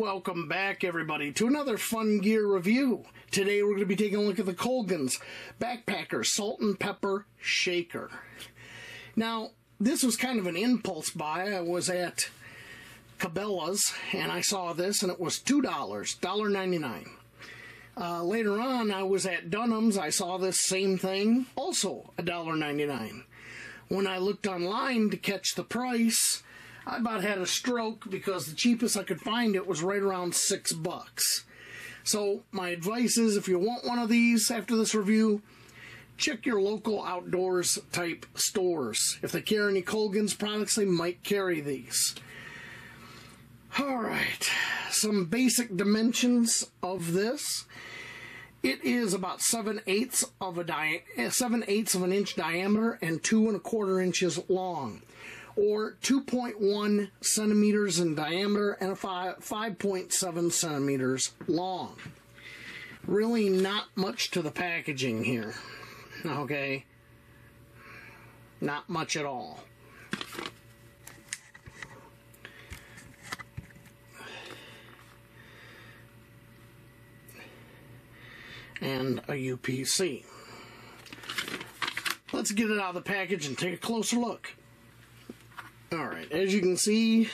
Welcome back, everybody, to another fun gear review. Today we're going to be taking a look at the Coghlan's Backpacker Salt and Pepper Shaker. Now, this was kind of an impulse buy. I was at Cabela's and I saw this and it was $2, $1.99. Later on, I was at Dunham's. I saw this same thing, also $1.99. When I looked online to catch the price, I about had a stroke because the cheapest I could find it was right around $6. So my advice is, if you want one of these after this review, check your local outdoors type stores. If they carry any Coghlan's products, they might carry these. Alright, some basic dimensions of this. It is about 7/8 of an inch diameter and 2 1/4 inches long, or 2.1 centimeters in diameter and 5.7 centimeters long. Really not much to the packaging here, okay? Not much at all. And a UPC. Let's get it out of the package and take a closer look. Alright, as you can see,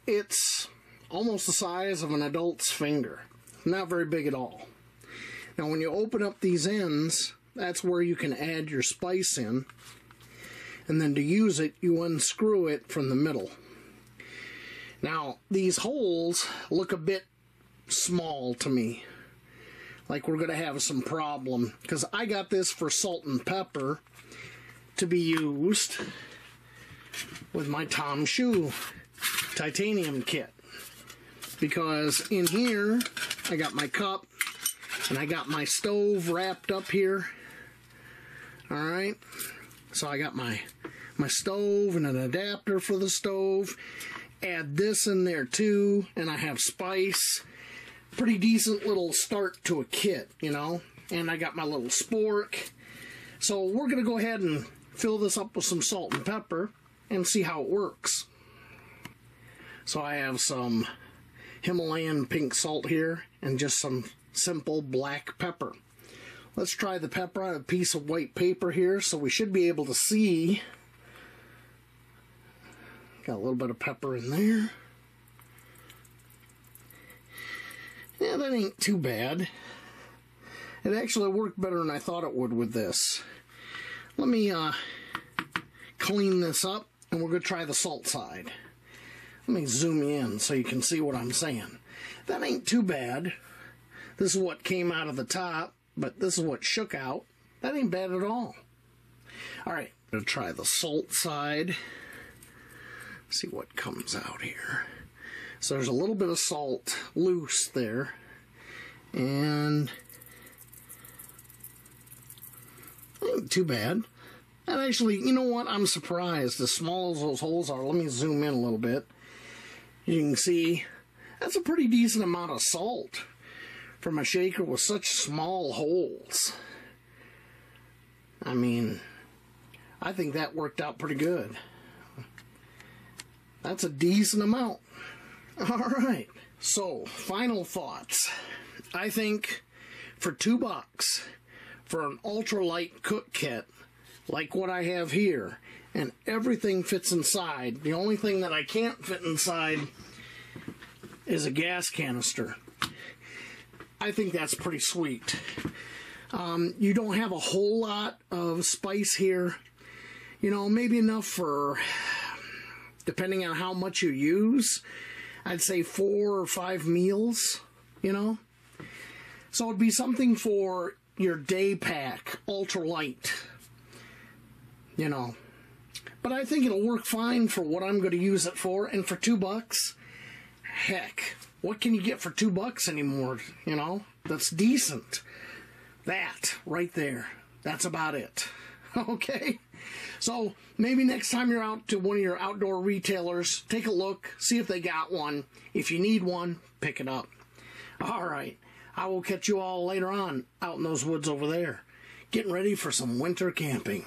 it's almost the size of an adult's finger. Not very big at all. Now when you open up these ends, that's where you can add your spice in. And then to use it, you unscrew it from the middle. Now, these holes look a bit small to me. Like we're going to have some problem, because I got this for salt and pepper to be used with my Tom Shoe titanium kit. Because in here, I got my cup, and I got my stove wrapped up here. Alright, so I got my stove and an adapter for the stove. Add this in there too, and I have spice. Pretty decent little start to a kit, you know. And I got my little spork. So we're going to go ahead and fill this up with some salt and pepper and see how it works. So I have some Himalayan pink salt here and just some simple black pepper. Let's try the pepper. I have a piece of white paper here, so we should be able to see. Got a little bit of pepper in there. Yeah, that ain't too bad. It actually worked better than I thought it would with this. Let me clean this up, and we're going to try the salt side. Let me zoom in so you can see what I'm saying. That ain't too bad. This is what came out of the top, but this is what shook out. That ain't bad at all. Alright, I'm going to try the salt side. See what comes out here. So there's a little bit of salt loose there, and ain't too bad. And actually, you know what? I'm surprised. As small as those holes are, let me zoom in a little bit. You can see that's a pretty decent amount of salt from a shaker with such small holes. I mean, I think that worked out pretty good. That's a decent amount. Alright, so final thoughts. I think for $2 for an ultralight cook kit like what I have here, and everything fits inside. The only thing that I can't fit inside is a gas canister. I think that's pretty sweet. You don't have a whole lot of spice here. You know, maybe enough for, depending on how much you use, I'd say 4 or 5 meals, you know? So it'd be something for your day pack, ultralight, you know. But I think it'll work fine for what I'm going to use it for, and for $2, heck, what can you get for $2 anymore, you know? That's decent. That, right there, that's about it. Okay? So maybe next time you're out to one of your outdoor retailers, take a look, see if they got one. If you need one, pick it up. Alright, I will catch you all later on out in those woods over there, getting ready for some winter camping.